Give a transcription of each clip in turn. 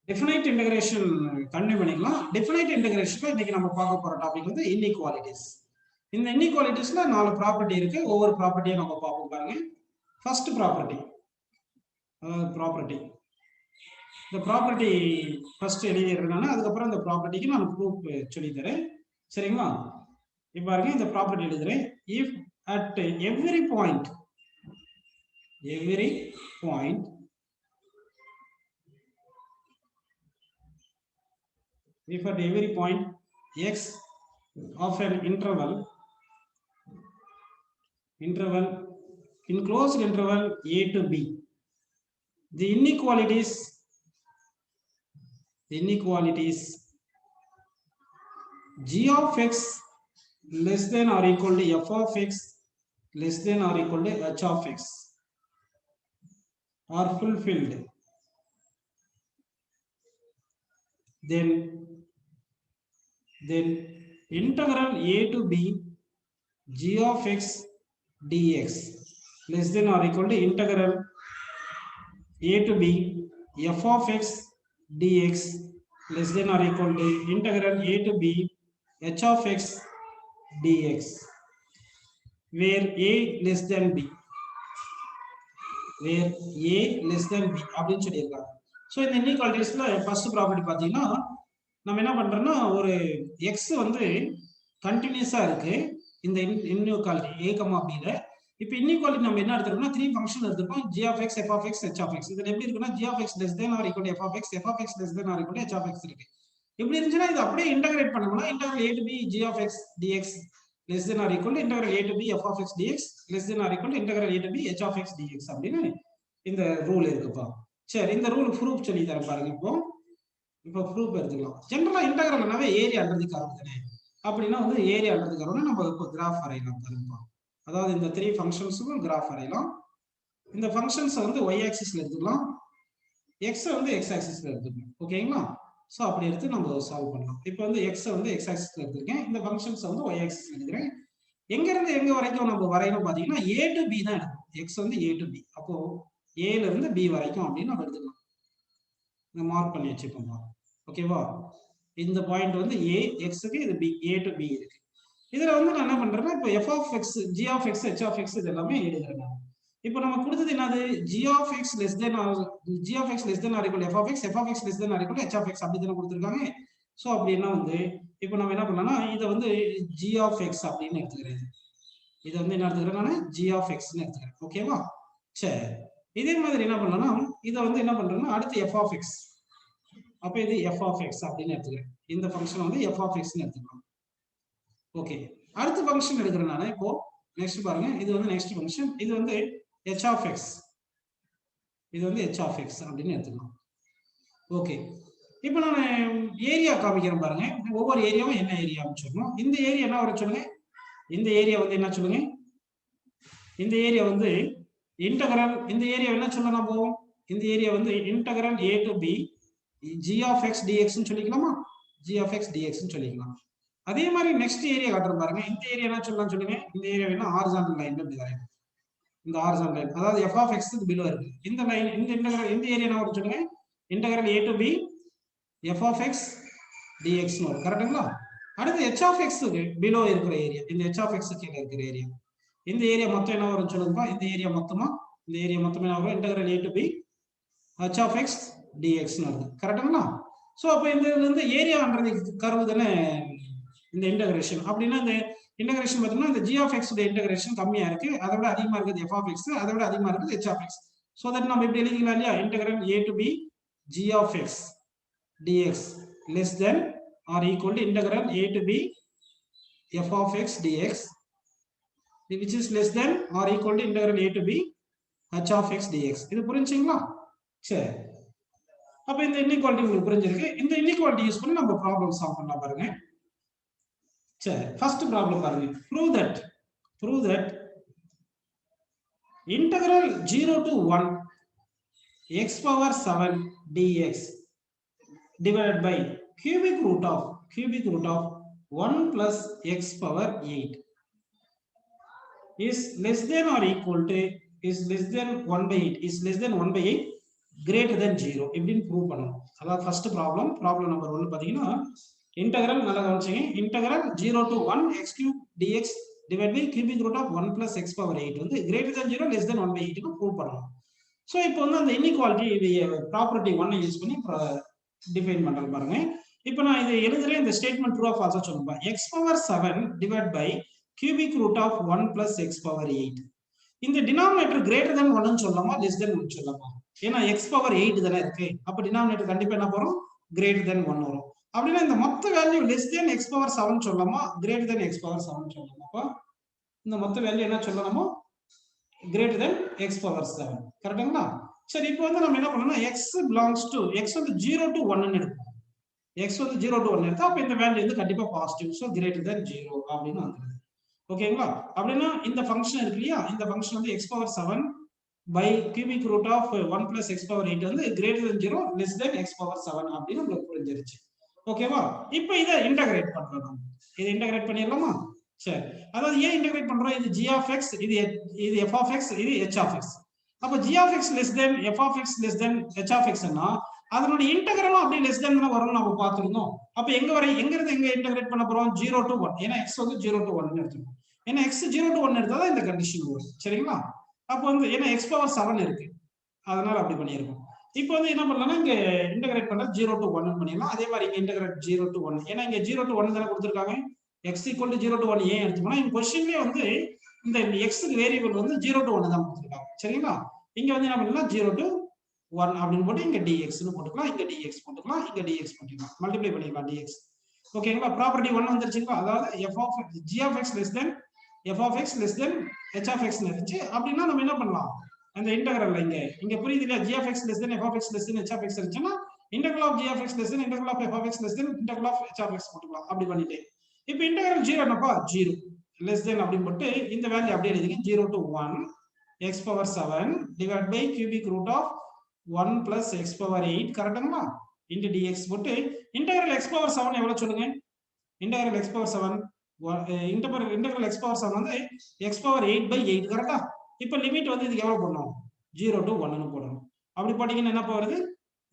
Definite integration continue பண்ணிக்கலாம். Definite integrationல இன்னைக்கு நம்ம பார்க்க போற டாபிக் வந்து inequalities. இந்த inequalitiesல 4 ப்ராப்பர்ட்டி இருக்கு. ஒவ்வொரு ப்ராப்பர்ட்டியும் நம்ம பார்ப்போம் பாருங்க. ஃபர்ஸ்ட் ப்ராப்பர்ட்டி இந்த ப்ராப்பர்ட்டி ஃபர்ஸ்ட் எழுதிடுறேன். அதுக்கப்புறம் இந்த ப்ராப்பர்ட்டிக்கு நான் ப்ரூஃப் சொல்லி தரேன். சரிங்களா? இப்போ பாருங்க இந்த ப்ராப்பர்ட்டி எழுதுறேன். If at every point if at every point x of an interval in closed interval a to b, the inequalities g of x less than or equal to f of x less than or equal to h of x are fulfilled, then integral a to b g of x dx less than or equal to integral a to b f of x dx less than or equal to integral a to b h of x dx, where a less than b அப்படின்னு சொல்லியிருக்காங்க. So இந்த இன்இக்வாலிட்டிஸ்ல first property பார்த்தீங்கன்னா நம்ம என்ன பண்றோம்னா ஒரு X வந்து கண்டினியூஸா இருக்கு இந்த இன்இக்வாலிட்டி a, bல. இப்போ இன்இக்வாலிட்டி நம்ம என்ன எடுத்துறோம்னா 3 function எடுத்துறோம். g of x, f of x, h of x. இதுல எப்படி இருக்குன்னா g of x less than or equal to f of x less than or equal to h of x இருக்கு. இப்படி இருந்துச்சுன்னா இது அப்படியே இன்டகிரேட் பண்ணோம்னா integral a to b g of x dx less than or equal to integral a to b f of x dx less than or equal to integral a to b h of x dx அப்படின்னு இந்த rule இருக்குப்பா. சரி, இந்த rule proof சொல்லி தரேன் பாருங்க. இப்போ proof எடுத்துக்கலாம். ஜெனரலா இன்டகிரல்னாவே ஏரியா அண்டர் தி கர்வ் தானே. அப்படின்னா வந்து ஏரியா அண்டர் தி கர்வ்னா நம்ம இப்போ கிராஃப் வரையலாம் பாருங்க. அதாவது இந்த 3 ஃபங்க்ஷன்ஸுக்கும் கிராஃப் வரையலாம். இந்த ஃபங்க்ஷன்ஸை வந்து y ஆக்சிஸ்ல எடுத்துக்கலாம், x வந்து x ஆக்சிஸ்ல எடுத்துக்கலாம். ஓகேங்களா? ஸோ அப்படி எடுத்து நம்ம சால்வ் பண்ணலாம். இப்போ வந்து x வந்து x ஆக்சிஸ்ல எடுத்துருக்கேன், இந்த ஃபங்க்ஷன்ஸை வந்து y ஆக்சிஸ்ல எடுக்கிறேன். எங்க இருந்து எங்க வரைக்கும் நம்ம வரையணும் பாத்தீங்கன்னா a to b தான் எடுக்கணும். x வந்து a to b, அப்போ a ல இருந்து b வரைக்கும் அப்படின்னு நம்ம எடுத்துக்கலாம். மார்க் பண்ணி வச்சுக்கோங்க. ஓகேவா? இந்த பாயிண்ட் வந்து a, x க்கு இது b, a to b இருக்கு. இதுல வந்து நான் என்ன பண்றேன்னா இப்போ f of x, g of x, h of x இது எல்லாமே எழுதுறேன். இப்போ நம்ம கொடுத்தது என்னது? g of x less than or equal to f of x less than or equal to h of x அப்படி தான கொடுத்திருக்காங்க. சோ அப்படினா வந்து இப்போ நம்ம என்ன பண்ணலாம்னா இத வந்து g of x அப்படின்னு எடுத்துக்கிறேன். இத வந்து என்ன எடுத்துக்கிறேன்? நான் g of x ன்னு எடுத்துக்கிறேன். ஓகேவா? சரி, இதே மாதிரி என்ன பண்ணலாம்னா இத வந்து என்ன பண்றேன்னா அடுத்து f of x, அப்ப இது f of x அப்படின்னு எடுத்துக்கிறேன். இந்த ஃபங்க்ஷன் வந்து f of x ன்னு எடுத்துக்கலாம். ஓகே, அடுத்த ஃபங்க்ஷன் எடுக்கிறேன் நான். இப்போ நெக்ஸ்ட் பாருங்க, இது வந்து நெக்ஸ்ட் ஃபங்க்ஷன், இது வந்து h of x, இது வந்து h of x அப்படின்னு எடுத்துக்கலாம். ஓகே, இப்போ நான் ஏரியா காமிக்கிறேன் பாருங்க. ஒவ்வொரு ஏரியாவும் என்ன ஏரியான்னு சொல்லணும். இந்த ஏரியா என்ன வர சொல்லுங்க? இந்த ஏரியா வந்து என்ன சொல்லுங்க? இந்த ஏரியா வந்து இன்டகிரல், இந்த ஏரியா என்ன சொல்லலாம் போவோம்? இந்த ஏரியா வந்து integral a to b g of x dx ன்னு சொல்லிக்கலாமா? g of x dx ன்னு சொல்லிக்கலாம். அதே மாதிரி நெக்ஸ்ட் ஏரியா காட்டுறேன் பாருங்க. இந்த ஏரியா என்ன சொல்லலாம் சொல்லுங்க? இந்த ஏரியா என்ன ஹாரிசான்டல் லைன்ல இப்படி வரையணும். இந்த ஹாரிசான்டல் லைன் அதாவது f of x க்கு பிலோ இருக்கு. இந்த லைன் இந்த இன்டகிரல் இந்த ஏரியா என்ன வர சொல்லுங்க? Integral a to b f of x dx ன்னு வரும். கரெக்ட்டுங்களா? அடுத்து h of x க்கு பிலோ இருக்கிற ஏரியா, இந்த h of x க்கு கீழ இருக்கிற ஏரியா, இந்த ஏரியா மொத்தம் என்ன வரும் சொல்லுங்கப்பா? இந்த ஏரியா மொத்தமா என்ன வரும்? Integral a to b h of x dx ன்னு வருது. கரெக்ட்டுங்களா? சோ அப்ப இந்த இதுல இருந்து ஏரியா அண்டர் தி கர்வ் தானே இந்த இன்டகிரேஷன். அப்படின்னா இந்த இன்டகிரேஷன் பார்த்தீங்கன்னா இந்த g of x உடைய இன்டகிரேஷன் கம்மியா இருக்கு, அதை விட அதிகமா இருக்குது f of x, அதை விட அதிகமா இருக்குது h of x. So that நம்ம இப்படி எழுதிக்கலாம் இல்லையா? Integral a to b g of x dx less than or equal to integral a to b f of x dx which is less than or equal to integral a to b h of x dx. இது புரிஞ்சுங்களா? சரி, அப்ப இந்த inequality உங்களுக்கு புரிஞ்சிருக்கு. இந்த inequality use பண்ணி நம்ம ப்ராப்ளம் சால்வ் பண்ணலாம் பாருங்க. சரி, ஃபர்ஸ்ட் ப்ராப்ளம் பாருங்க. prove that integral 0 to 1 x power 7 dx divided by cubic root of 1 plus x power 8 is less than or equal to is less than 1 by 8 is less than 1 by 8 greater than 0 இப்படின்னு prove பண்ணணும். அதாவது first problem number 1 பாத்தீங்கன்னா integral நல்லா கவனிச்சீங்க. Integral 0 to 1 x cube dx divided by cubic root of 1 plus x power 8 வந்து greater than 0 less than 1 by 8 க்கு prove பண்ணணும். So இப்போ வந்து அந்த இன்இக்வாலிட்டி ப்ராப்பர்ட்டி 1 யூஸ் பண்ணி டிஃபைன் பண்றேன் பாருங்க. இப்போ நான் இதை எழுதுறேன். இந்த ஸ்டேட்மெண்ட் ட்ரூ ஆ ஃபால்ஸா சொல்லுங்க. x power 7 divided by cubic root of 1 plus x power 8. இந்த டினாமினேட்டர் greater than 1 ன்னு சொல்லலாமா less than 1 சொல்லலாமா? ஏன்னா x power 8 தானே இருக்கு. அப்ப டினாமினேட்டர் கண்டிப்பா என்ன வரும்? greater than 1 வரும். அப்படின்னா இந்த மொத்த value less than x power 7 சொல்லலாமா greater than x power 7 சொல்லலாமா? அப்ப இந்த மொத்த வேல்யூ என்ன சொல்லலாமோ greater than x power 7. கரெக்ட்டுங்களா? சரி இப்போ வந்து நம்ம என்ன பண்ணனும்னா x belongs to x வந்து 0 to 1 ன்னு எடுப்போம். x வந்து 0 to 1 எடுத்தா அப்ப இந்த வேல்யூ வந்து கண்டிப்பா பாசிட்டிவ். சோ greater than 0 அப்படினு வந்துருது. ஓகேங்களா? அப்படின்னா இந்த ஃபங்க்ஷன் இருக்கு இல்லையா? இந்த ஃபங்க்ஷன் வந்து x power 7 by cubic root of 1 plus x power 8 வந்து greater than 0 less than x power 7 அப்படின்னு உங்களுக்கு புரிஞ்சிருச்சு. ஓகேவா? இப்போ இத இன்டகிரேட் பண்றோம். இத இன்டகிரேட் பண்ணிரலாமா? சரி. அதாவது ஏன் இன்டகிரேட் பண்றோம்? இது g of x, இது f of x, இது h of x. அப்ப g of x less than f of x less than h of x னா அதனுடைய இன்டகிரலும் அப்படியே less than தான் வரும்னு நம்ம பார்த்திருந்தோம். அப்ப எங்க இருந்து எங்க இன்டகிரேட் பண்ண போறோம்? 0 to 1. ஏன்னா x வந்து 0 to 1 ன்னு எடுத்துக்கணும். ஏன்னா x 0 to 1 எடுத்தா தான் இந்த கண்டிஷன் வரும். சரிங்களா? அப்ப வந்து ஏன்னா x power 7 இருக்கு. அதனால அப்படி பண்ணியிருக்கோம். இப்போ வந்து என்ன பண்ணலாம்னா இங்க இன்டகிரேட் பண்ணா 0 to 1 பண்ணிடலாம். அதே மாதிரி இங்க இன்டகிரேட் 0 to 1. ஏன்னா இங்க 0 to 1 தான கொடுத்திருக்காங்க. x equal to 0 to 1 ஏன் எடுத்துக்கணும்? இந்த क्वेश्चनலயே வந்து இந்த x க்கு வேரியபிள் வந்து 0 to 1 தான் கொடுத்திருக்காங்க. சரிங்களா? இங்க வந்து என்ன பண்ணலாம் 0 to 1 அப்படினு போட்டு இங்க dx னு போட்டுக்கலாம். இங்க dx போட்டுக்கலாம். இங்க dx போட்டுக்கலாம். மல்டிப்ளை பண்ணிக்கலாம் dx. ஓகேங்களா? ப்ராப்பர்ட்டி 1 வந்துருச்சுங்களா? அதாவது g of x less than f of x less than h of x னு இருந்துச்சு. அப்படினா நம்ம என்ன பண்ணலாம்? அந்த இன்டகிரல்ல இங்க புரியுது இல்லையா? g of x less than f of x less than h of x இருந்துச்சுன்னா integral of g of x less than integral of f of x less than integral of h of x போட்டுக்கலாம். அப்படி பண்ணிட்டேன். இப்போ integral 0 என்னப்பா? 0 less than அப்படி போட்டு இந்த value அப்படியே எழுதிங்க. 0 to 1 x power 7 divided by cubic root of 1 plus x power 8 கரெக்ட்டுங்களா? into dx போட்டு இன்டகிரல் x power 7 எவ்வளவு சொல்லுங்க? Integral x power 7 integral x power 7 வந்து x power 8 by 8 கரெக்ட்டா? இப்போ லிமிட் வந்து இதுக்கு எவ்வளவு போடணும்? 0 to 1 னு போடணும். அப்படி போட்டீங்கன்னா என்ன வருது?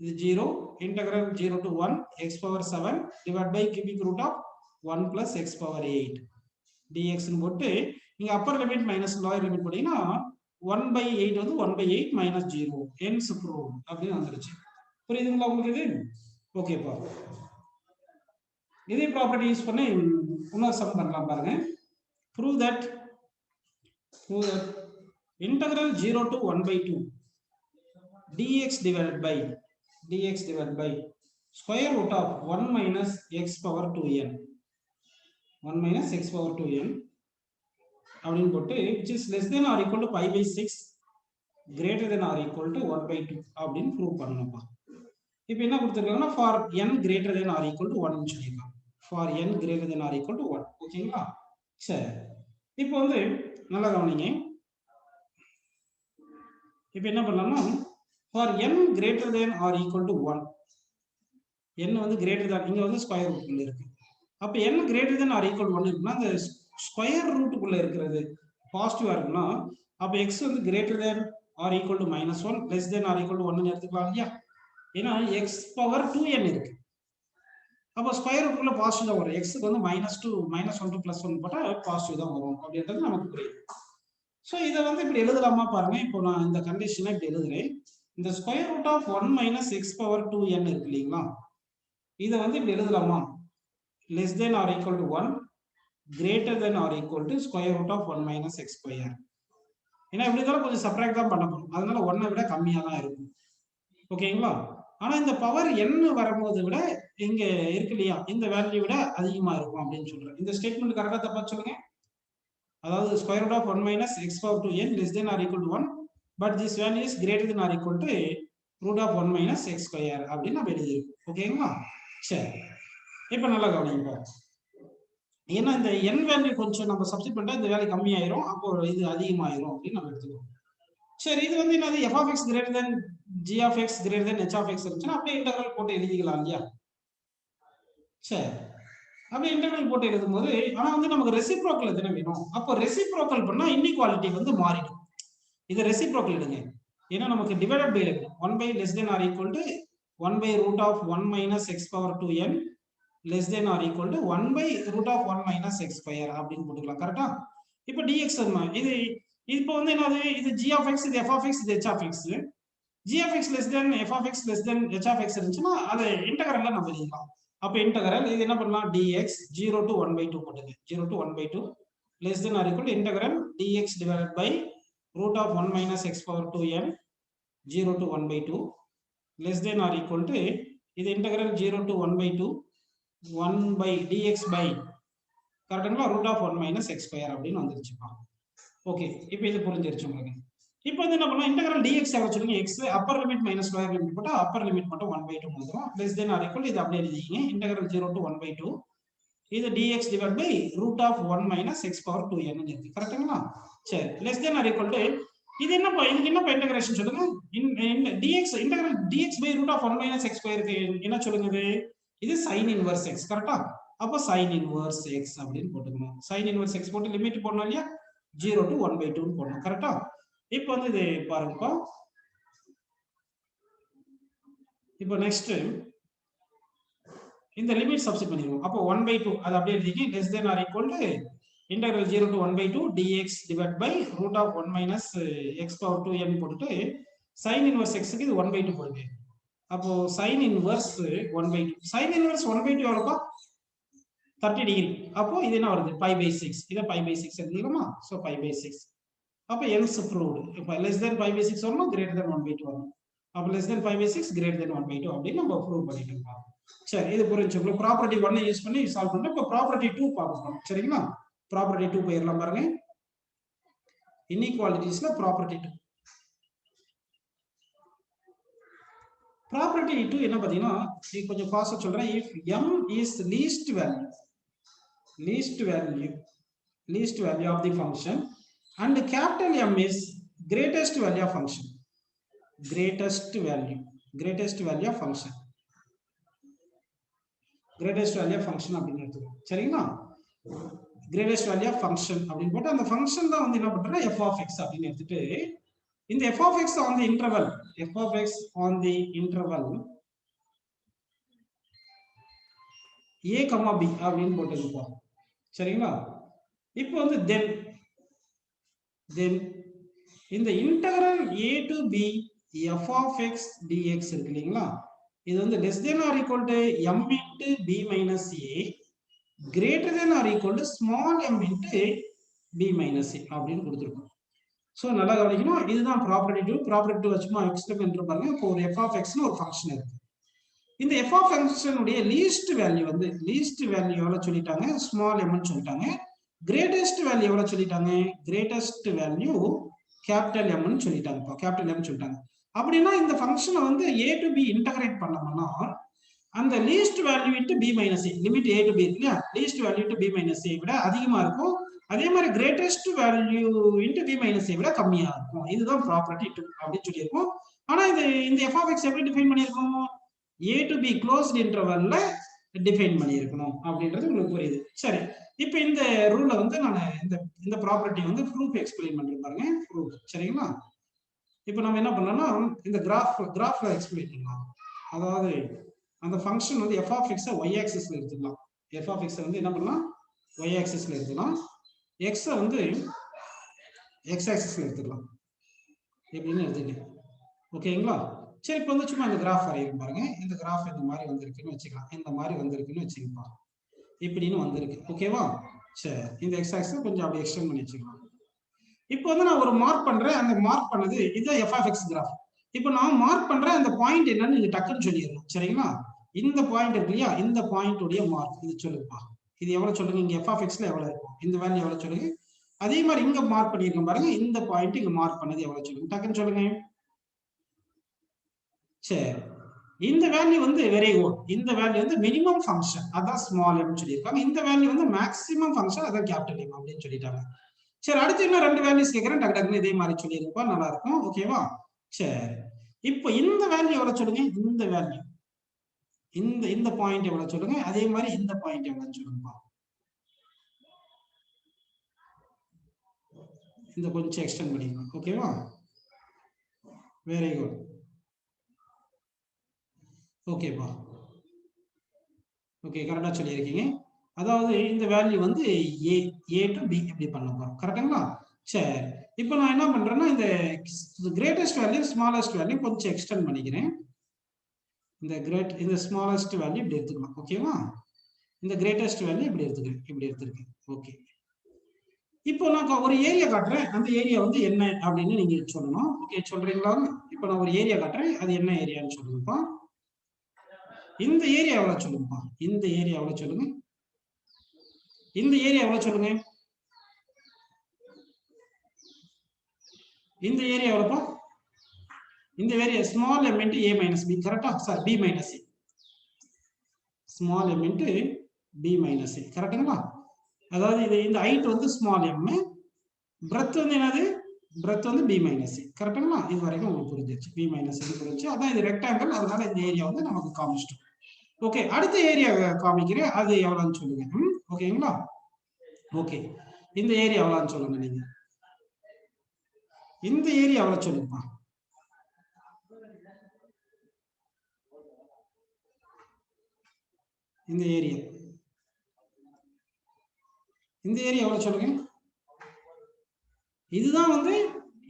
இது 0 integral 0 to 1 x power 7 divided by cubic root of 1 plus x power 8 dx னு போட்டு நீங்க upper limit minus lower limit போட்டீங்கன்னா 1 by 8 வந்து 1 by 8 minus 0 hence proved அப்படின்னு வந்துருச்சு. புரியுதுங்களா உங்களுக்கு இது? ஓகேப்பா. இதே ப்ராப்பர்ட்டி யூஸ் பண்ணி இன்னொரு சம் பண்ணலாம் பாருங்க. prove that integral 0 to 1 by 2 dx divided by square root of 1 minus x power 2n 1 minus x power 2n அப்படின்னு போட்டு which is less than or equal to pi by 6 greater than or equal to 1 by 2 அப்படின்னு prove பண்ணணும்ப்பா. இப்போ என்ன கொடுத்திருக்காங்கன்னா for n greater than or equal to 1 னு சொல்லிருக்காங்க. for n greater than or equal to 1. ஓகேங்களா? சரி. இப்போ வந்து நல்லா கவனிங்க. இப்போ என்ன பண்ணலாம்னா for n greater than or equal to 1 n வந்து greater than இங்க வந்து ஸ்கொயர் ரூட்ல இருக்கு. அப்ப n greater than or equal to 1 இருக்குன்னா அந்த ஸ்கொயர் ரூட்டுக்குள்ள இருக்கிறது பாசிட்டிவா இருக்குன்னா அப்ப x வந்து greater than or equal to -1 less than or equal to 1 னு எடுத்துக்கலாம் இல்லையா? ஏன்னா x power 2n இருக்கு. அப்ப ஸ்கொயர் ரூட்டுக்குள்ள பாசிட்டிவ் தான் வரும். x க்கு வந்து -2 -1 to +1 போட்டா பாசிட்டிவ் தான் வரும் அப்படின்றது நமக்கு புரியுது. சோ இத வந்து இப்படி எழுதலாமா பாருங்க. இப்போ நான் இந்த கண்டிஷனை இப்படி எழுதுறேன். இந்த square root of 1 minus x power 2n இருக்கு இல்லீங்களா? இத வந்து இப்படி எழுதலாமா? less than or equal to 1 greater than or equal to square root of 1 minus x square. ஏன்னா இப்படி இருந்தாலும் கொஞ்சம் சப்ட்ராக்ட் தான் பண்ண போறோம். அதனால 1 விட கம்மியா தான் இருக்கும். ஓகேங்களா? ஆனா இந்த பவர் n வரும்போது விட இங்க இருக்கு இல்லையா? இந்த வேல்யூ விட அதிகமா இருக்கும் அப்படின்னு சொல்றேன். இந்த ஸ்டேட்மென்ட் கரெக்ட்டா தப்பா சொல்லுங்க. அதாவது square root of 1 minus x power 2n less than or equal to 1 but this value is greater than or equal to root of 1 minus x square அப்படின்னு நம்ம எழுதிருக்கோம். ஓகேங்களா? சரி. இப்போ நல்லா கவனிங்க. ஏன்னா இந்த n வேல்யூ கொஞ்சம் நம்ம சப்ஸ்டிட் பண்ணா இந்த வேல்யூ கம்மியாயிரும். அப்போ இது அதிகமாயிரும் அப்படின்னு நம்ம எடுத்துக்கிறோம். சரி, இது வந்து என்னது f of x greater than g of x greater than h of x இருந்துச்சுன்னா அப்படியே இன்டெகிரல் போட்டு எழுதிக்கலாம் இல்லையா? சரி. அப்படி இன்டெகிரல் போட்டு எழுதும்போது ஆனா வந்து நமக்கு ரெசிப்ரோக்கல் எத்தனை வேணும்? அப்போ ரெசிப்ரோக்கல் பண்ணா இன்இக்வாலிட்டி வந்து மாறிடும். இத ரெசிப்ரோக்கல் எடுங்க. ஏன்னா நமக்கு டிவைடட் பை இருக்கு 1 by less than or equal to 1 by root of 1 minus x power 2n less than or equal to 1 by root of 1 minus x square அப்படின்னு போட்டுக்கலாம் கரெக்டா. இப்போ dx இது இப்போ வந்து என்னது, இது g of x, இது f of x, இது h of x. g of x less than f of x less than h of x இருந்துச்சுன்னா அது இன்டகரல்ல நம்ம எழுதலாம். அப்ப இன்டகரல் இது என்ன பண்ணலாம், dx 0 to 1 by 2 போட்டுங்க, 0 to 1 by 2 less than or equal to integral dx divided by root of 1 minus x power 2n 0 to 1 by 2 less than or equal to இது integral 0 to 1 by 2 1 by dx by கரெக்ட்டுங்களா root of 1 minus x square அப்படின்னு வந்துருச்சுப்பா. Okay, இப்போ இது புரிஞ்சிருச்சு உங்களுக்கு. இப்போ வந்து என்ன பண்ணலாம், இன்டெகிரல் dx எவ்வளவு சொல்லுங்க, x upper limit minus lower limit போட்டா அப்பர் லிமிட் மட்டும் 1 by 2 வந்துரும். less than or equal இது அப்படியே எழுதிங்க, இன்டெகிரல் 0 to 1 by 2 இது dx divided by root of 1 minus x power 2n ன்னு இருக்கு கரெக்ட்டுங்களா. சரி, less than or equal to இது என்னப்பா, இதுக்கு என்னப்பா இன்டகிரேஷன் சொல்லுங்க, dx integral dx by root of 1 minus x square க்கு என்ன சொல்லுங்க, இது sin inverse x கரெக்ட்டா. அப்ப sin inverse x அப்படின்னு போட்டுக்கணும். sin inverse x போட்டு லிமிட் போடணும் இல்லையா, 0 to 1 by 2 ன்னு போடணும் கரெக்ட்டா. இப்போ வந்து இது பாருங்கப்பா, இப்போ நெக்ஸ்ட் இந்த லிமிட் சப்ஸ்டிட் பண்ணிடுவோம். அப்போ 1 by 2 அது அப்படியே எழுதிங்க, less than or equal to integral 0 to 1 by 2 dx divided by root of 1 minus x power 2n போட்டுட்டு sin inverse x க்கு இது 1 by 2 போடுங்க. அப்போ sin inverse 1 by 2 sin inverse 1 by 2 எவ்வளவுப்பா, 30 degree. அப்போ இது என்ன வருது, pi by 6. இத pi by 6 எழுதிக்கலாமா. So pi by 6. அப்ப else proved. இப்ப less than pi by 6 வரணும், greater than 1 by 2 வரணும். அப்ப less than pi by 6 greater than 1 by 2 அப்படி நம்ம ப்ரூவ் பண்ணிட்டோம். சரி, இது புரிஞ்சு உங்களுக்கு ப்ராப்பர்ட்டி 1 யூஸ் பண்ணி சால்வ் பண்ணோம். இப்ப ப்ராப்பர்ட்டி 2 பார்ப்போம் சரிங்களா. ப்ராப்பர்ட்டி 2 போயிரலாம் பாருங்க. இன்இக்வாலிட்டிஸ்ல ப்ராப்பர்ட்டி 2. ப்ராப்பர்ட்டி 2 என்ன பாத்தீங்கன்னா, கொஞ்சம் ஃபாஸ்டா சொல்றேன். if m is least value of the function and capital M is greatest value of function, greatest value of function அப்படின்னு எடுத்துக்கோங்க சரிங்களா. greatest value of function அப்படின்னு போட்டு அந்த ஃபங்க்ஷன் தான் வந்து என்ன பண்றேன், f of x அப்படின்னு எடுத்துட்டு இந்த f of x on the interval a, b அப்படின்னு போட்டுருப்போம் சரிங்களா. இப்போ வந்து then இந்த integral a to b f of x dx இருக்கு இல்லைங்களா, இது வந்து less than or equal to m into b minus a greater than or equal to small m into b minus a அப்படின்னு கொடுத்துருக்கோம். ஸோ நல்லா கவனிக்கணும், இதுதான் ப்ராப்பர்ட்டி 2. ப்ராப்பர்ட்டி 2 வச்சுமா எக்ஸ்பிளைன் பாருங்க. இப்போ ஒரு f of x னு ஒரு ஃபங்க்ஷன் இருக்கு. இந்த f of ஃபங்க்ஷன் உடைய லீஸ்ட் வேல்யூ எவ்வளவு சொல்லிட்டாங்க, ஸ்மால் m ன்னு சொல்லிட்டாங்க. கிரேட்டஸ்ட் வேல்யூ எவ்வளவு சொல்லிட்டாங்க, கிரேட்டஸ்ட் வேல்யூ கேபிட்டல் m ன்னு சொல்லிட்டாங்க. கேபிட்டல் m சொல்லிட்டாங்க. அப்படின்னா இந்த ஃபங்க்ஷனை வந்து a to b இன்டகிரேட் பண்ணோம்னா அந்த least value into b minus a, limit a to b இல்லையா, least value to b minus a விட அதிகமா இருக்கும். அதே மாதிரி greatest value into b minus a விட கம்மியா இருக்கும். இதுதான் ப்ராப்பர்ட்டி 2 அப்படின்னு சொல்லியிருக்கோம். ஆனா இந்த f of x எப்படி டிஃபைன் பண்ணியிருக்கோம், a to b க்ளோஸ்ட் இன்டர்வல்ல டிஃபைன் பண்ணியிருக்கணும் அப்படின்றது உங்களுக்கு புரியுது. சரி, இப்போ இந்த ரூலை வந்து நான் இந்த ப்ராப்பர்ட்டி வந்து ப்ரூஃப் எக்ஸ்பிளைன் பண்றேன் பாருங்க. ப்ரூஃப் சரிங்களா. இப்போ நம்ம என்ன பண்ணலாம்னா இந்த கிராஃப்ல எக்ஸ்பிளைன் பண்ணலாம். அதாவது அந்த ஃபங்க்ஷன் வந்து f of x y ஆக்சிஸ்ல எடுத்துக்கலாம். f of x வந்து என்ன பண்ணலாம், y ஆக்சிஸ்ல எடுத்துக்கலாம். x வந்து x ஆக்சிஸ்ல எடுத்துக்கலாம். எப்படின்னு எடுத்துக்கலாம். ஓகேங்களா. சரி, இப்போ வந்து சும்மா இந்த கிராஃப் வரையும் பாருங்க. இந்த கிராஃப் இந்த மாதிரி வந்திருக்குன்னு வச்சுக்கலாம். இந்த மாதிரி வந்திருக்குன்னு வச்சுக்கலாம். இப்படின்னு வந்திருக்கு. ஓகேவா. சரி, இந்த x ஆக்சிஸ் கொஞ்சம் அப்படி எக்ஸ்டெண்ட் பண்ணி வச்சுக்கலாம். இப்போ வந்து நான் ஒரு மார்க் பண்றேன். அந்த மார்க் பண்ணது இது f of x கிராஃப். இப்போ நான் மார்க் பண்றேன் அந்த பாயிண்ட் என்னன்னு நீங்க டக்குன்னு சொல்லிடணும் சரிங்களா. இந்த பாயிண்ட் இருக்கு இல்லையா, இந்த பாயிண்ட் உடைய மார்க் இது சொல்லுங்கப்பா. இது எவ்வளவு சொல்லுங்க, இங்க f of x ல எவ்வளவு இருக்கும், இந்த வேல்யூ எவ்வளவு சொல்லுங்க. அதே மாதிரி இங்க மார்க் பண்ணிருக்கேன் பாருங்க, இந்த பாயிண்ட் இங்க மார்க் பண்ணது எவ்வளவு சொல்லுங்க, டக்குன்னு சொல்லுங்க. சரி, இந்த வேல்யூ வந்து வெரி குட். இந்த வேல்யூ வந்து மினிமம் ஃபங்க்ஷன், அதான் ஸ்மால் m சொல்லியிருக்காங்க. இந்த வேல்யூ வந்து மேக்ஸிமம் ஃபங்க்ஷன், அதான் கேபிட்டல் M அப்படின்னு சொல்லிட்டாங்க. சரி, அடுத்து இன்னும் ரெண்டு வேல்யூஸ் கேட்கறேன், டக்கு டக்குன்னு இதே மாதிரி சொல்லியிருப்பா நல்லா இருக்கும். ஓகேவா. சரி, இப்போ இந்த வேல்யூ எவ்வளவு சொல்லுங்க, இந்த வேல்யூ இந்த பாயிண்ட் எவ்வளவு சொல்லுங்க. அதே மாதிரி இந்த பாயிண்ட் எவ்வளவு சொல்லுங்க. இந்த கொஞ்சம் எக்ஸ்டெண்ட் பண்ணிக்கலாம். ஓகேவா. Very good. ஓகேப்பா. ஓகே, கரெக்டா சொல்லியிருக்கீங்க. அதாவது இந்த வேல்யூ வந்து ஏ டு பி இப்படி பண்ண போறோம். கரெக்டுங்களா? சரி. இப்போ நான் என்ன பண்றேன்னா இந்த கிரேட்டஸ்ட் வேல்யூ ஸ்மாலஸ்ட் வேல்யூ கொஞ்சம் எக்ஸ்டெண்ட் பண்ணிக்கிறேன். இந்த ஸ்மாலஸ்ட் வேல்யூ இப்படி எடுத்துக்கலாம். ஓகேவா? இந்த கிரேட்டஸ்ட் வேல்யூ இப்படி எடுத்துருக்கேன். ஓகே. இப்போ நான் ஒரு ஏரியா காட்டுறேன். அந்த ஏரியா வந்து என்ன அப்படின்னு நீங்க சொல்லணும். ஓகே, சொல்றீங்களா? இப்போ நான் ஒரு ஏரியா காட்டுறேன். அது என்ன ஏரியான்னு சொல்லுங்கப்பா. இந்த ஏரியா எவ்வளவு சொல்லுங்கப்பா. இந்த ஏரியா எவ்வளவு சொல்லுங்க. இந்த ஏரியா எவ்வளவு சொல்லுங்க. இந்த ஏரியா எவ்வளவுப்பா? இந்த area small m into a minus b. கரெக்டா? Sir b minus a. Small m into b minus a. கரெக்டுங்களா? அதாவது இது இந்த ஹைட் வந்து ஸ்மால் m, பிரெத் வந்து என்னது? பிரெத் வந்து b minus a. கரெக்டுங்களா? இது வரைக்கும் உங்களுக்கு புரிஞ்சிருச்சு. b minus a புரிஞ்சிருச்சு. அதான் இது ரெக்டாங்கிள், அதனால இந்த ஏரியா வந்து நமக்கு காமிச்சிட்டோம். ஓகே, அடுத்த ஏரியா காமிக்கிறேன். அது எவ்வளவுன்னு சொல்லுங்க. ஓகேங்களா? ஓகே, இந்த ஏரியா எவ்வளவுன்னு சொல்லுங்க நீங்க. இந்த ஏரியா எவ்வளவு சொல்லுங்கப்பா. இந்த ஏரியா எவ்வளவு சொல்லுங்க. இதுதான் வந்து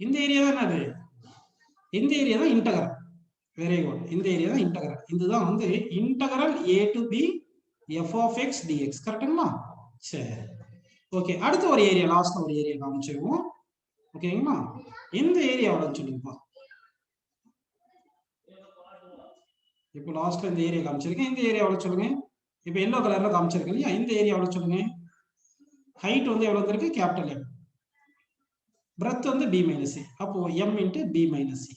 இந்த ஏரியா தான் அது. இந்த ஏரியா தான் இன்டகரல். Very good. இந்த ஏரியா தான் இன்டகரல். இதுதான் வந்து integral a to b f of x dx. கரெக்ட்டுங்களா? சரி. ஓகே, அடுத்த ஒரு ஏரியா, லாஸ்ட்ல ஒரு ஏரியா காமிச்சிருவோம். ஓகேங்களா? இந்த ஏரியா எவ்வளவு சொல்லுங்கப்பா. இப்போ லாஸ்ட்ல இந்த ஏரியா காமிச்சிருக்கேன். இந்த ஏரியா எவ்வளவு சொல்லுங்க. இப்போ எல்லோ கலர்ல காமிச்சிருக்கேன் இல்லையா? இந்த ஏரியா எவ்வளவு சொல்லுங்க. ஹைட் வந்து எவ்வளவு இருக்கு? Capital M. பிரெத் வந்து b minus a. அப்போ m into b minus a.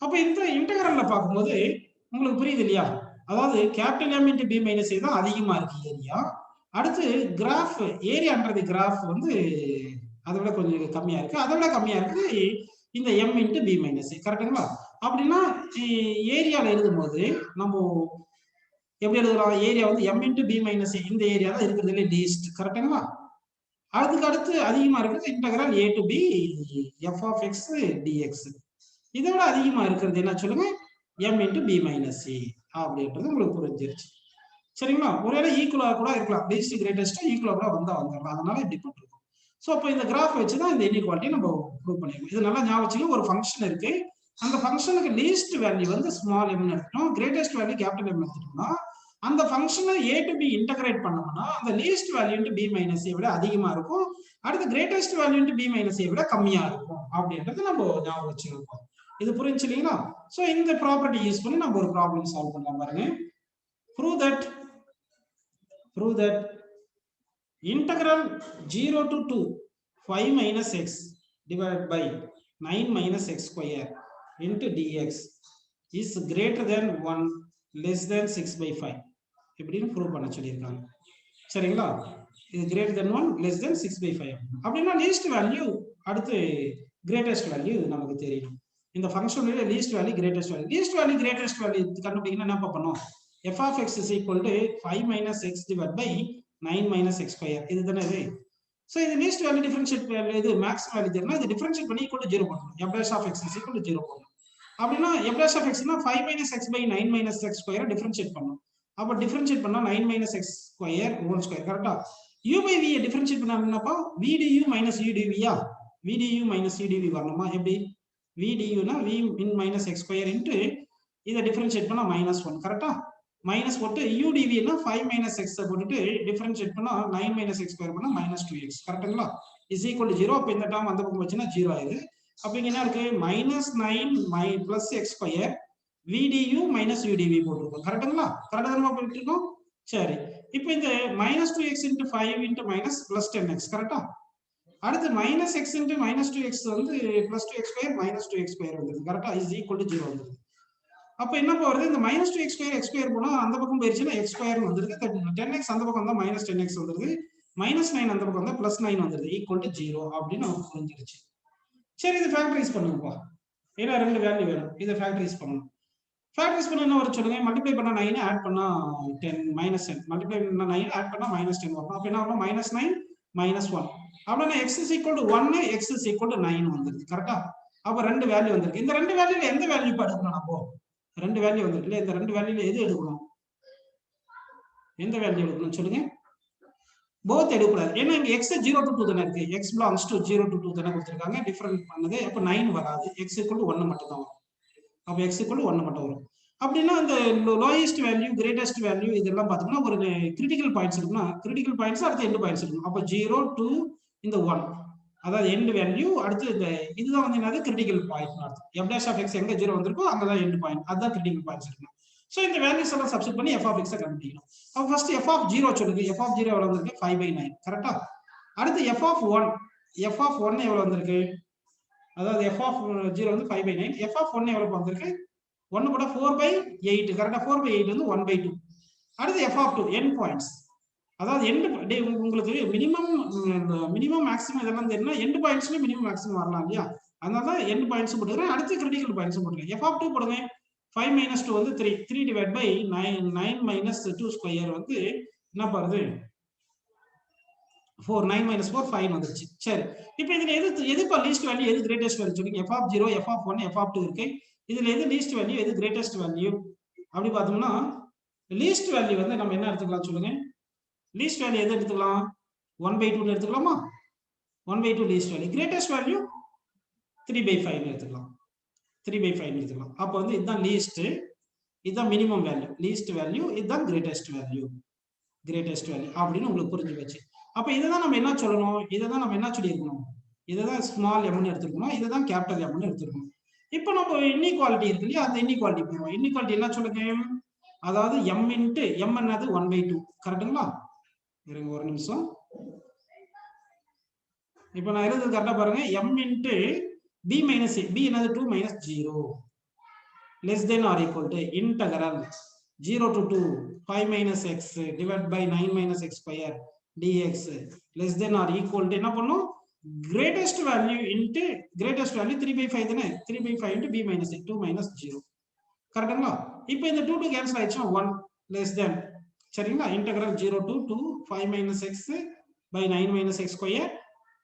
அப்ப இந்த இன்டகரல்ல பார்க்கும்போது உங்களுக்கு புரியுது இல்லையா? அதாவது capital M into b minus a தான் அதிகமா இருக்கு ஏரியா. அடுத்து கிராஃப் ஏரியான்றது கிராஃப் வந்து அதை விட கொஞ்சம் கம்மியா இருக்கு. அதை விட கம்மியா இருக்கு இந்த m into b minus a. கரெக்டுங்களா? அப்படின்னா ஏரியால எழுதும்போது நம்ம எப்படி எழுதலாம்? ஏரியா வந்து m into b minus a. இந்த ஏரியா தான் இருக்கிறதுல லீஸ்ட். கரெக்டுங்களா? அதுக்கு அடுத்து அதிகமா இருக்கிறது integral a to b f of x dx. இதை விட அதிகமா இருக்கிறது என்ன சொல்லுங்க? m into b minus a அப்படின்றது உங்களுக்கு புரிஞ்சிருச்சு. சரிங்களா? ஒருவேளை ஈக்குவலா கூட இருக்கலாம். லீஸ்ட் கிரேட்டஸ்ட் ஈக்குவலா கூட வந்துடலாம். அதனால இப்படி போட்டுருக்கோம். ஸோ அப்போ இந்த கிராஃப் வச்சு தான் இந்த இன்இக்வாலிட்டி நம்ம ப்ரூவ் பண்ணிருக்கோம். இது நல்லா ஞாபகம் வச்சுக்க. ஒரு ஃபங்க்ஷன் இருக்கு. அந்த ஃபங்க்ஷனுக்கு லீஸ்ட் வேல்யூ வந்து ஸ்மால் m எடுத்துட்டோம், கிரேட்டஸ்ட் வேல்யூ கேபிட்டல் M எடுத்துட்டோம்னா அந்த ஃபங்க்ஷனை a to b இன்டகிரேட் பண்ணோம்னா அந்த least value into b minus a விட அதிகமா இருக்கும். அடுத்து greatest value into b minus a விட கம்மியா இருக்கும் அப்படின்றது நம்ம ஞாபகம் வச்சுருக்கோம். இது புரிஞ்சு இல்லைங்களா? ஸோ இந்த ப்ராப்பர்ட்டி யூஸ் பண்ணி நம்ம ஒரு ப்ராப்ளம் சால்வ் பண்ணலாம் பாருங்க. prove that integral 0 to 2 5 minus x divided by 9 minus x square into dx is greater than 1 less than 6 by 5 இப்படின்னு ப்ரூவ் பண்ண சொல்லியிருக்காங்க. சரிங்களா? இது greater than 1 less than 6 by 5 அப்படின்னா லீஸ்ட் வேல்யூ அடுத்து கிரேட்டஸ்ட் வேல்யூ நமக்கு தெரியணும். இந்த ஃபங்க்ஷன்ல லீஸ்ட் வேல்யூ கிரேட்டஸ்ட் வேல்யூ கண்டுபிடிக்கணும். என்ன பண்ணணும்? f of x is equal to 5 minus x divided by 9 minus x square. இதுதானே இது. சோ இது லீஸ்ட் வேல்யூ டிஃபரன்ஷியேட் வேல்யூ இது மேக்ஸ் வேல்யூ தெரினா இது டிஃபரன்ஷியேட் பண்ணி ஈக்குவல் டு 0 பண்ணனும். f dash of x is equal to 0 பண்ணனும். அப்படினா f dash of x னா 5 minus x by 9 minus x square differentiate பண்ணனும். அப்ப டிஃபரன்ஷியேட் பண்ணா 9 minus x square whole square கரெக்ட்டா? u by v டிஃபரன்ஷியேட் பண்ணா என்னப்பா? v du minus u dv யா? v du minus u dv வரணுமா? எப்படி? v du னா v in minus x square into இத டிஃபரன்ஷியேட் பண்ணா -1 கரெக்ட்டா? மைனஸ் போட்டு u dv னா 5 minus x போட்டுட்டு டிஃபரன்ஷியேட் பண்ணா 9 minus x ஸ்கொயர் பண்ணா -2x கரெக்ட்டுங்களா? Is equal to 0. அப்ப இந்த டேர்ம் அந்த பக்கம் வச்சனா 0 ஆயிடுது. அப்ப இங்க என்ன இருக்கு? -9 plus x square v du minus u dv போட்டுருக்கோம். கரெக்ட்டுங்களா? கரெக்ட்டா தான போட்டுட்டு இருக்கோம். சரி. இப்போ இந்த -2x into 5 into minus plus 10x கரெக்ட்டா? அடுத்து -x into -2x வந்து +2x ஸ்கொயர் -2x ஸ்கொயர் வந்துருது. கரெக்ட்டா? இஸ் ஈக்குவல் டு 0 வந்துருது. அப்ப என்ன போறது? இந்த -2x ஸ்கொயர் x ஸ்கொயர் போனா அந்த பக்கம் போயிருச்சுனா x ஸ்கொயர் வந்துருது. 10x அந்த பக்கம் வந்தா -10x வந்துருது. -9 அந்த பக்கம் வந்தா +9 வந்துருது. ஈக்குவல் டு 0 அப்படின்னு நமக்கு புரிஞ்சிருச்சு. சரி, இது ஃபேக்டரைஸ் பண்ணுங்கப்பா. ஏன்னா ரெண்டு வேல்யூ வேணும். இத ஃபேக்டரைஸ் பண்ணனும். ஃபேக்டரைஸ் பண்ணா என்ன வரும் சொல்லுங்க? மல்டிப்ளை பண்ணா 9 ஆட் பண்ணா 10 -10. மல்டிப்ளை பண்ணா 9 ஆட் பண்ணா -10 வரும். அப்ப என்ன வரும்? -9 -1. அப்படினா x is equal to 1 x is equal to 9 வந்துருது. கரெக்ட்டா? அப்ப ரெண்டு வேல்யூ வந்திருக்கு. இந்த ரெண்டு வேல்யூல எந்த வேல்யூ எடுக்கணும்? அப்போ ரெண்டு வேல்யூ வந்திருக்கு. இந்த ரெண்டு வேல்யூல எது எடுக்கணும்? எந்த வேல்யூ எடுக்கணும் சொல்லுங்க? போத் எடுக்கக்கூடாது. ஏன்னா இங்க x 0 to 2 தானே இருக்கு. x belongs to 0 to 2 தானே கொடுத்திருக்காங்க. டிஃபரன்ட் பண்ணது அப்ப 9 வராது. x = 1 மட்டும் தான் வரும். அப்ப x = 1 மட்டும் வரும். அப்படின்னா அந்த லோயஸ்ட் வேல்யூ, கிரேட்டஸ்ட் வேல்யூ இதெல்லாம் பார்த்தோம்னா ஒரு கிரிட்டிக்கல் பாயிண்ட்ஸ் இருக்குன்னா கிரிட்டிக்கல் பாயிண்ட்ஸ் அடுத்து எண்ட் பாயிண்ட்ஸ் இருக்கும். அப்ப 0 to இந்த 1 அதாவது எண்ட் வேல்யூ அடுத்து இந்த இதுதான் வந்து என்னது கிரிட்டிக்கல் பாயிண்ட் அர்த்தம். f' எங்க 0 வந்திருக்கோ அங்கதான் எண்ட் பாயிண்ட். அதுதான் கிரிட்டிக்கல் பாயிண்ட்ஸ் இருக்கும். சோ இந்த வேல்யூஸ் எல்லாம் சப்ஸ்டிட் பண்ணி f(x) கண்டுபிடிக்கணும். அப்ப ஃபர்ஸ்ட் f(0) சொல்லுங்க. f(0) எவ்வளவு வந்திருக்கு? 5/9. கரெக்ட்டா? அடுத்து f(1) எவ்வளவு வந்திருக்கு? அதாவது f(0) வந்து 5/9. f(1) எவ்வளவு வந்திருக்கு? 1 கூட 4/8. கரெக்ட்டா? 4/8 வந்து 1/2. அடுத்து f(2) எண்ட் பாயிண்ட்ஸ். அதாவது எண்ட் உங்களுக்கு மினிமம் மேக்ஸிமம் இதெல்லாம் தெரியும்னா எண்ட் பாயிண்ட்ஸ்ல மினிமம் மேக்ஸிமம் வரலாம் இல்லையா? அதனால தான் எண்ட் பாயிண்ட்ஸ் போட்டுக்கிறேன். அடுத்து கிரிட்டிக்கல் பாயிண்ட்ஸ் போட்டுக்கிறேன். f(2) போடுங்க. 5 - 2 வந்து 3. 3 divided by 9 - 2 ஸ்கொயர் வந்து என்ன பாருது? 4. 9 - 4 5 வந்துருச்சு. சரி. இப்போ இதுல எதுப்பா லீஸ்ட் வேல்யூ, எது கிரேட்டஸ்ட் வேல்யூ சொல்லுங்க? f(0), f(1), f(2) இருக்கு. இதுல எது லீஸ்ட் வேல்யூ, எது கிரேட்டஸ்ட் வேல்யூ? அப்படி பார்த்தோம்னா லீஸ்ட் வேல்யூ வந்து நம்ம என்ன எடுத்துக்கலாம் சொல்லுங்க? லீஸ்ட் வேல்யூ எது எடுத்துக்கலாம்? 1/2 எடுத்துக்கலாமா? 1/2 லீஸ்ட் வேல்யூ. கிரேட்டஸ்ட் வேல்யூ 3/5 எடுத்துக்கலாம். 3/5 எடுத்துக்கலாம். அப்போ வந்து இதுதான் லீஸ்ட், இதுதான் மினிமம் வேல்யூ. லீஸ்ட் வேல்யூ, இதுதான் கிரேட்டஸ்ட் வேல்யூ. கிரேட்டஸ்ட் வேல்யூ அப்படின்னு உங்களுக்கு புரிஞ்சு போச்சு. அப்ப இதுதான் நம்ம என்ன சொல்லணும்? இதுதான் நம்ம என்ன சொல்லியிருக்கணும்? இதுதான் ஸ்மால் எம்னு எடுத்துருக்கணும். இதுதான் கேபிட்டல் எம்னு எடுத்துருக்கணும். இப்போ நம்ம இன்இக்வாலிட்டி இருக்கு இல்லையா? அந்த இன்இக்வாலிட்டி போடுவோம். இன்இக்வாலிட்டி என்ன சொல்லுங்க? அதாவது m இன்ட்டு m என்னது 1/2. கரெக்டுங்களா? இருங்க ஒரு நிமிஷம். இப்போ நான் எழுதுறது கரெக்டா பாருங்க. m into b minus a. b என்னது 2 - 0 less than or equal to integral 0 to 2 5 - x divided by 9 - x square dx less than or equal to என்ன பண்ணும்? greatest value into greatest value 3/5 தானே? 3/5 into b minus a 2 - 0. கரெக்ட்டுங்களா? இப்போ இந்த 2 cancel ஆயிடுச்சுனா 1 less than. சரிங்களா? integral 0 to 2 5 - x by 9 - x square.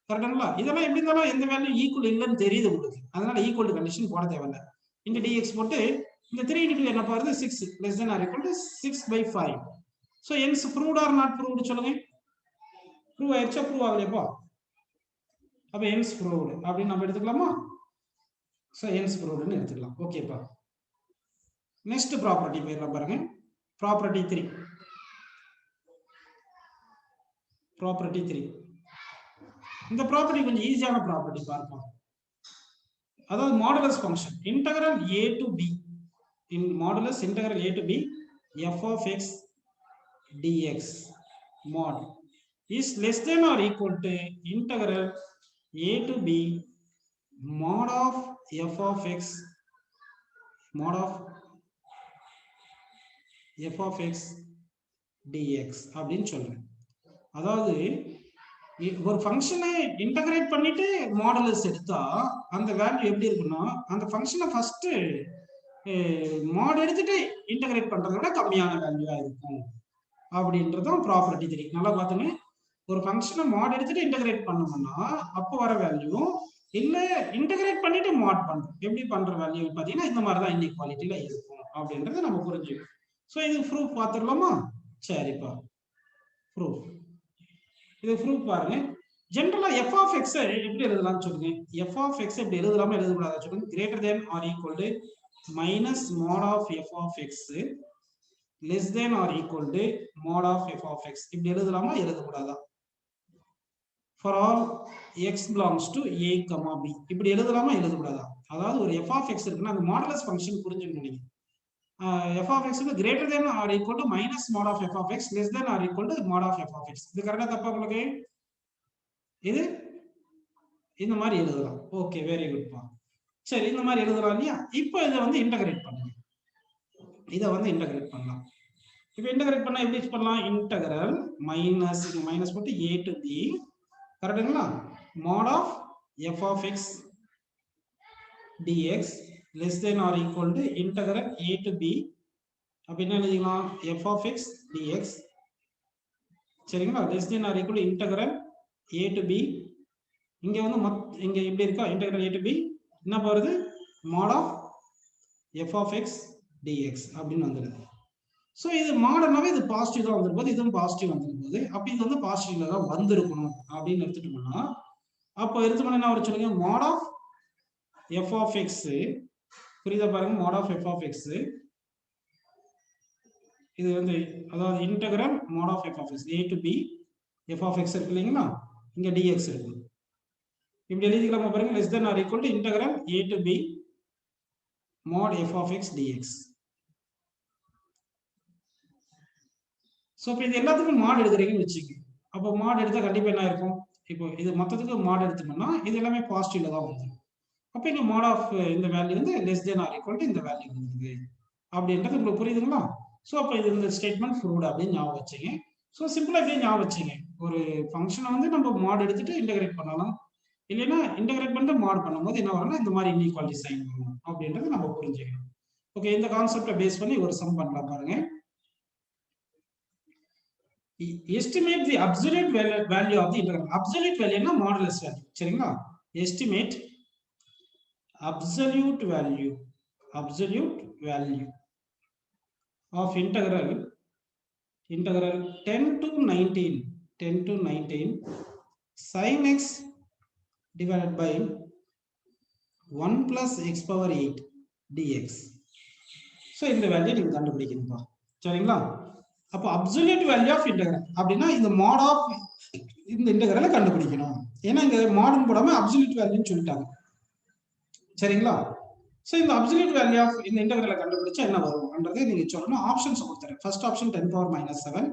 கரெக்ட்டுங்களா? இதெல்லாம் எப்படி இருந்தாலும் எந்த வேல்யூ ஈக்குவல் இல்லைன்னு தெரியுது உங்களுக்கு. அதனால ஈக்குவல் கண்டிஷன் போட தேவையில்லை. இந்த dx போட்டு இந்த 3 into 2 என்ன பாருது? 6 less than or equal to 6/5. so hence proved or not proved சொல்லுங்க? ப்ரூவ் ஆயிடுச்சா? ப்ரூவ் ஆகலையாப்பா? அப்ப hence proved அப்படின்னு நம்ம எடுத்துக்கலாமா? so hence provedன்னு எடுத்துக்கலாம். ஓகேப்பா. நெக்ஸ்ட் ப்ராப்பர்ட்டி போயிடலாம் பாருங்க. ப்ராப்பர்ட்டி 3. ப்ராப்பர்ட்டி 3. இந்த ப்ராப்பர்ட்டி கொஞ்சம் ஈஸியான ப்ராப்பர்ட்டி பார்ப்போம். அதாவது modulus function integral a to b in modulus integral a to b f of x dx mod is less than or equal to integral a to b mod of f of x dx அப்படின்னு சொல்றேன். அதாவது ஒரு ஃபங்க்ஷனை integrate பண்ணிட்டு modulus எடுத்தா அந்த value எப்படி இருக்குன்னா அந்த ஃபங்க்ஷனை ஃபர்ஸ்ட் மாட் எடுத்துட்டு இன்டகிரேட் பண்றதை விட கம்மியான வேல்யூவா இருக்கும் அப்படின்றதும் ப்ராப்பர்ட்டி 3. நல்லா பார்த்துங்க. ஒரு ஃபங்க்ஷனை மாட் எடுத்துட்டு இன்டகிரேட் பண்ணோம்னா அப்போ வர வேல்யூ இல்ல இன்டகிரேட் பண்ணிட்டு மாட் பண்றோம் எப்படி பண்ற வேல்யூ பாத்தீங்கன்னா இந்த மாதிரி தான் இன்இக்வாலிட்டியில இருக்கும் அப்படின்றத நம்ம புரிஞ்சுக்கணும். ஸோ இது ப்ரூஃப் பார்த்துடலாமா? சரிப்பா, ப்ரூஃப். இது ப்ரூஃப் பாருங்க. ஜெனரலா f of x எப்படி எழுதலாம்னு சொல்லுங்க? f of x எப்படி எழுதலாமா எழுதக்கூடாதா சொல்லுங்க? greater than or equal to minus mod of f of x less than or equal to mod of f of x இப்படி எழுதலாமா எழுதக்கூடாதா? for all x belongs to a, b இப்படி எழுதலாமா எழுதக்கூடாதா? அதாவது ஒரு f of x இருக்குன்னா அந்த modulus function புரிஞ்சுக்கணும் நீங்க. f of x is greater than or equal to minus mod of f of x less than or equal to mod of f of x. இது கரெக்ட்டா தப்பா உங்களுக்கு? இது இந்த மாதிரி எழுதலாம். ஓகே, வெரி குட் பா. சரி, இந்த மாதிரி எழுதலாம் இல்லையா? இப்போ இதை வந்து இன்டகிரேட் பண்ணுங்க. இதை வந்து இன்டகிரேட் பண்ணலாம். இப்போ இன்டகிரேட் பண்ணா எப்படி பண்ணலாம்? இன்டகிரல் மைனஸ் மைனஸ் போட்டு a to b கரெக்ட்டுங்களா? mod of f of x dx less than or equal to integral a to b அப்ப என்ன எழுதிக்கலாம்? f of x dx சரிங்களா? less than or equal to integral a to b இங்க வந்து இங்க எப்படி இருக்கா? integral a to b என்ன வருது mod of f of x dx அப்படின்னு வந்துடுது. ஸோ இது மாடர்னாவே இது பாசிட்டிவ் தான் வந்திருக்கும், இதுவும் பாசிட்டிவ் வந்திருக்குது. அப்படி இது வந்து பாசிட்டிவ்ல தான் வந்திருக்கணும் அப்படின்னு எடுத்துட்டோம்னா, அப்போ எடுத்துக்கணும் என்ன வர சொல்லுங்க, mod of f of x, புரியுதா பாருங்க, mod of f of x இது வந்து அதாவது integral mod of f of x a to b f of x இருக்கு இல்லைங்களா, இங்க dx இருக்கு. இப்படி எழுதிக்கலாமா பாருங்க, less than or equal to integral a to b mod f of x dx. So இப்போ இது எல்லாத்துக்கும் மாட் எடுக்கிறீங்கன்னு வச்சுக்கோங்க. அப்போ மாட் எடுத்தால் கண்டிப்பாக என்ன இருக்கும், இப்போ இது மொத்தத்துக்கு மாட் எடுத்தோம்னா இது எல்லாமே பாசிட்டிவ்ல தான் வந்து. அப்போ இங்கே மாட் ஆஃப் இந்த வேல்யூ வந்து less than or equal to இந்த வேல்யூ வந்துருக்கு அப்படின்றது உங்களுக்கு புரியுதுங்களா. ஸோ அப்போ இது இந்த ஸ்டேட்மெண்ட் ப்ரூவ்ட் அப்படின்னு ஞாபகம் வச்சுங்க. ஸோ சிம்பிளாக இப்படியே ஞாபகம் வச்சுங்க, ஒரு ஃபங்க்ஷனை வந்து நம்ம மாட் எடுத்துட்டு இன்டகிரேட் பண்ணலாம், இல்லைன்னா இன்டகிரேட் பண்ணிட்டு மாட் பண்ணும்போது என்ன வரும்னா இந்த மாதிரி இன்இக்வாலிட்டி சைன் வரும் அப்படின்றது நம்ம புரிஞ்சுக்கணும். ஓகே, இந்த கான்செப்டை பேஸ் பண்ணி ஒரு சம் பண்ணலாம் பாருங்க. Estimate the absolute value of the integral. Absolute value na modulus value. சரிங்களா? Estimate absolute value of integral 10 to 19 sin x divided by 1 plus x power 8 dx. So இந்த வேல்யூ நீங்க கண்டுபிடிக்கணும்பா. சரிங்களா? அப்போ அப்சல்யூட் வேல்யூ ஆஃப் இன்டெகிரல் அப்படின்னா இந்த மாட் of இந்த இன்டெகிரலை கண்டுபிடிக்கணும். ஏன்னா இங்க மாடர்ன் போடாம அப்சல்யூட் வேல்யூன்னு சொல்லிட்டாங்க. சரிங்களா? ஸோ இந்த அப்சல்யூட் வேல்யூ ஆஃப் இந்த இன்டெகிரலை கண்டுபிடிச்சா என்ன வரும்ன்றதை நீங்க சொல்லணும். ஆப்ஷன்ஸ் கொடுத்துறேன். First option 10 power minus 7,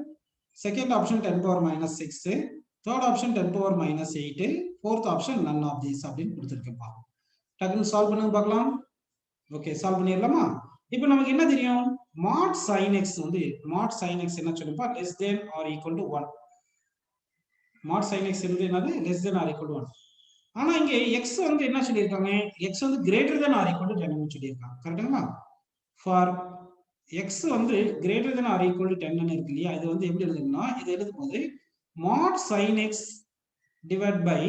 second option 10 power minus 6, third option 10 power minus 8, fourth option none of these அப்படின்னு கொடுத்துருக்கேன்ப்பா. டக்குன்னு சால்வ் பண்ணுங்க பார்க்கலாம். ஓகே, சால்வ் பண்ணிடலாமா? இப்போ நமக்கு என்ன தெரியும், mod sin x வந்து mod sin x என்ன சொல்லுப்பா, less than or equal to 1. mod sin x வந்து என்னது, less than or equal to 1. ஆனா இங்க x வந்து என்ன சொல்லியிருக்காங்க, x வந்து greater than or equal to 10 ன்னு சொல்லியிருக்காங்க. கரெக்ட்டுங்களா? ஃபார் x வந்து greater than or equal to 10 ன்னு இருக்கு இல்லையா, இது வந்து எப்படி எழுதணும்னா, இது எழுதும்போது mod sin x divided by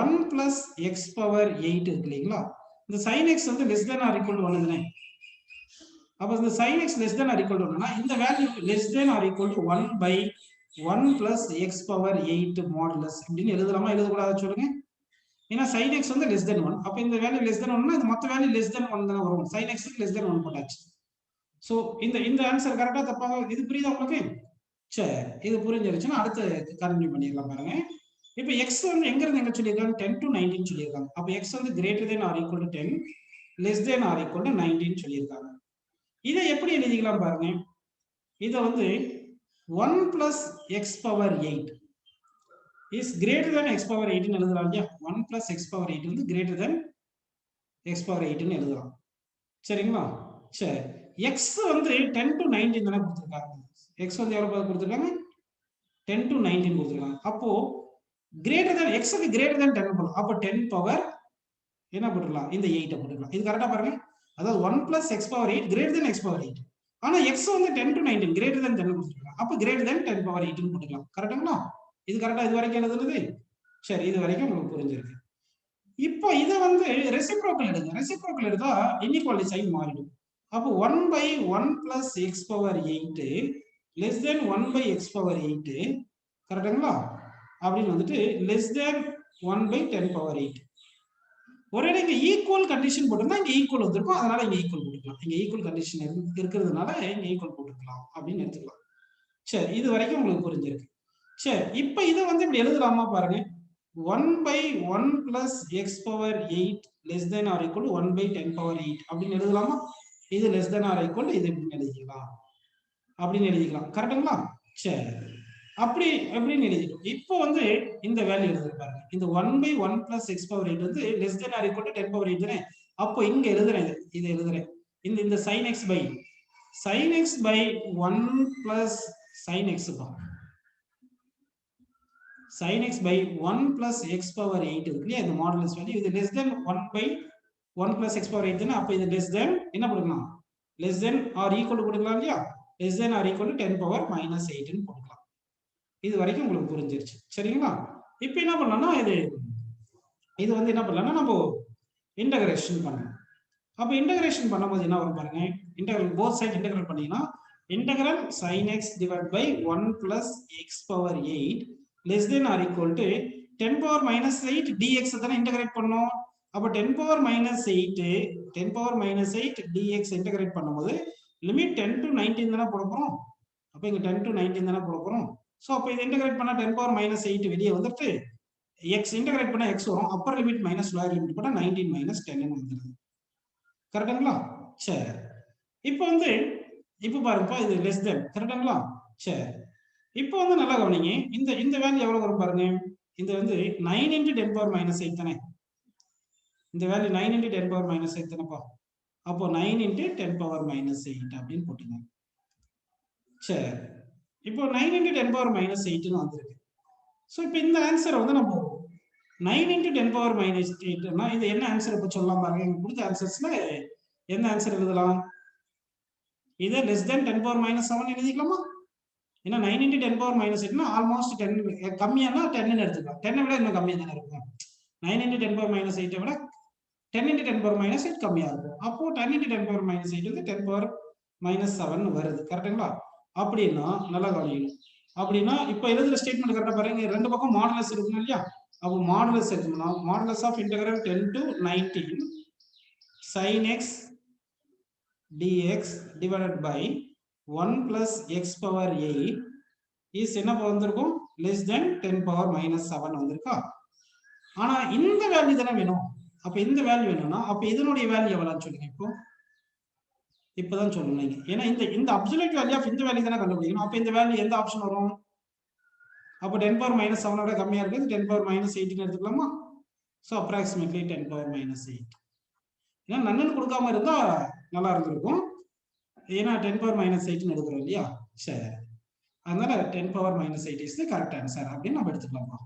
1 plus x power 8 இருக்கு இல்லைங்களா, இந்த sin x வந்து less than or equal to 1 தானே. அப்ப இந்த sin x less than or equal to 1 இந்த value less than or equal to 1 by 1 plus x power 8 modulus அப்படின்னு எழுதலாமா எழுதக்கூடாது சொல்லுங்க. ஏன்னா sin x வந்து less than 1, அப்ப இந்த வேல்யூ less than 1னா இந்த மொத்த வேல்யூ less than 1 தான் வரும். sin x க்கு less than 1 போட்டாச்சு. சோ இந்த ஆன்சர் கரெக்ட்டா தப்பா இது புரியுதா உங்களுக்கு? சரி, இது புரிஞ்சிருச்சுன்னா அடுத்து கண்டினியூ பண்ணிடலாம் பாருங்க. இப்போ x வந்து எங்க இருந்து எங்க சொல்லிருக்காங்க, 10 to 19 சொல்லிருக்காங்க. அப்ப x வந்து greater than or equal to 10, less than or equal to 19 சொல்லிருக்காங்க. இதை எப்படி எழுதிக்கலாம் பாருங்க. இதை வந்து 1 plus x power 8 is greater than x power 8 ன்னு எழுதலாம் இல்லையா. 1 plus x power 8 வந்து greater than x power 8 ன்னு எழுதலாம். சரிங்களா? சரி, x வந்து 10 to 19 தானே கொடுத்துருக்காங்க. x வந்து எவ்வளவு கொடுத்துருக்காங்க, 10 to 19 கொடுத்துருக்காங்க. அப்போ greater than x க்கு greater than 10 போடலாம். அப்போ 10 power என்ன போட்டுக்கலாம், இந்த 8 போட்டுக்கலாம். இது கரெக்டா பாருங்க. அதாவது 1 plus x power 8 greater than x power 8. ஆனா x வந்து 10 to 19 greater than 10 கொடுத்துருக்காங்க. அப்ப greater than 10 power 8 ன்னு போட்டுக்கலாம். கரெக்ட்டுங்களா? இது கரெக்டா இது வரைக்கும் எழுதுனது? சரி, இது வரைக்கும் உங்களுக்கு புரிஞ்சிருக்கு. இப்போ இதை வந்து ரெசிப்ரோக்கல் எடுங்க. ரெசிப்ரோக்கல் எடுத்தா இன்இக்வாலிட்டி சைன் மாறிடும். அப்போ 1 by 1 plus x power 8 less than 1 by x power 8 கரெக்ட்டுங்களா அப்படின்னு வந்துட்டு less than 1 by 10 power 8. ஒருவேளை இங்க ஈக்குவல் கண்டிஷன் போட்டிருந்தா இங்க ஈக்குவல் வந்திருக்கும், அதனால இங்க ஈக்குவல் போட்டுக்கலாம். இங்க ஈக்குவல் கண்டிஷன் இருக்கிறதுனால இங்க ஈக்குவல் போட்டுக்கலாம் அப்படின்னு எடுத்துக்கலாம். சரி, இது வரைக்கும் உங்களுக்கு புரிஞ்சிருக்கு. சரி, இப்ப இதை வந்து இப்படி எழுதலாமா பாருங்க. 1 by 1 plus x power 8 less than or equal to 1 by 10 power 8 அப்படின்னு எழுதலாமா. இது less than or equal to இது இப்படின்னு எழுதிக்கலாம் அப்படின்னு எழுதிக்கலாம். கரெக்டுங்களா? சரி, அப்படி அப்படின்னு எழுதிட்டோம். இப்போ வந்து இந்த வேல்யூ எழுதுறாங்க. இந்த 1 by 1 plus x power 8 வந்து less than or equal to 10 power 8 தானே. அப்போ இங்க எழுதுறேன், இதை எழுதுறேன். இந்த sin x by 1 plus sin x பா, sin x by 1 plus x power 8 இருக்கு இல்லையா, இந்த மாடுலஸ் வேல்யூ இது less than 1 by 1 plus x power 8 தானே. அப்போ இது less than என்ன போட்டுக்கலாம், less than or equal to போட்டுக்கலாம் இல்லையா, less than or equal to 10 power minus 8 ன்னு போட்டுக்கலாம். இது வரைக்கும் உங்களுக்கு புரிஞ்சிருச்சு. சரிங்களா? இப்போ என்ன பண்ணலாம்னா இது வந்து என்ன பண்ணலாம்னா நம்ம இன்டகிரேஷன் பண்ணணும். அப்ப இன்டகிரேஷன் பண்ணும்போது என்ன வரும் பாருங்க, இன்டகிரல் போத் சைடு இன்டகிரேட் பண்ணீங்கன்னா integral sin x divided by 1 plus x power 8 less than or equal to 10 power minus 8 dx தான இன்டகிரேட் பண்ணோம். அப்ப 10 power minus 8 dx இன்டகிரேட் பண்ணும்போது லிமிட் 10 to 19 தான போட போறோம். அப்ப இங்க 10 to 19 தான போட போறோம். சோ அப்ப இது இன்டகிரேட் பண்ணா 10 power minus 8 வெளியே வந்துட்டு x இன்டகிரேட் பண்ணா x வரும். Upper limit minus lower limit போட்டா 19 minus 10 ன்னு வந்துருது. கரெக்ட்டுங்களா? சரி. இப்போ வந்து இப்போ பாருங்கப்பா, இது லெஸ் தென். கரெக்ட்டுங்களா? சரி. இப்போ வந்து நல்லா கவனிங்க. இந்த வேல்யூ எவ்வளவு வரும் பாருங்க. இது வந்து 9 into 10 power minus 8 தானே. இந்த வேல்யூ 9 into 10 power minus 8 தானேப்பா. அப்போ 9 into 10 power minus 8 அப்படின்னு போட்டுங்க. சரி. இப்போ 9 into 10 power minus 8 ன்னு வந்திருக்கு. சோ இப்போ இந்த ஆன்சர் வந்து நம்ம 9 into 10 power minus 8 னா இது என்ன ஆன்சர் இப்ப சொல்லலாம் பாருங்க. இங்க கொடுத்த ஆன்சர்ஸ்ல என்ன ஆன்சர் எழுதலாம்? இதை லெஸ் தென் 10 power minus 7 எழுதிக்கலாமா? ஏன்னா 9 into 10 power minus 8 னா ஆல்மோஸ்ட் 10 கம்மியானா 10 ன்னு எடுத்துக்கலாம். 10 விட இன்னும் கம்மியா தானே இருக்கும். 9 into 10 power minus 8 விட 10 into 10 power minus 8 கம்மியா இருக்கும். அப்போ 10 into 10 power minus 8 வந்து 10 power minus 7 வருது. கரெக்ட்டுங்களா? அப்படின்னா நல்லா கவனிக்கணும். அப்படின்னா இப்போ எழுதுற ஸ்டேட்மெண்ட் கரெக்டா பாருங்க. ரெண்டு பக்கம் மாடுலஸ் இருக்கணும் இல்லையா? அப்போ மாடுலஸ் எடுக்கணும்னா modulus of integral 10 to 19 sin x dx divided by 1 plus x power 8 is என்ன வந்திருக்கும்? less than 10 power minus 7 வந்திருக்கா? ஆனா இந்த வேல்யூ தானே வேணும். அப்ப இந்த வேல்யூ வேணும்னா அப்ப இதனுடைய வேல்யூ எவ்வளவுன்னு சொல்லுங்க. இப்பதான் சொல்லுங்க. ஏன்னா இந்த அப்சல்யூட் வேல்யூ ஆஃப் இந்த வேல்யூ தானே கண்டுபிடிக்கணும். அப்ப இந்த வேல்யூ எந்த ஆப்ஷன் வரும்? அப்ப 10 power minus 7 ஓட கம்மியா இருக்கு. 10 power minus 8 ன்னு எடுத்துக்கலாமா? So approximately 10 power minus 8. ஏன்னா நன்னன் கொடுக்காம இருந்தா நல்லா இருந்திருக்கும். ஏன்னா 10 power minus 8 ன்னு எடுக்கிறோம் இல்லையா? சரி. அதனால 10 power minus 8 is the correct answer அப்படின்னு நம்ம எடுத்துக்கலாம்.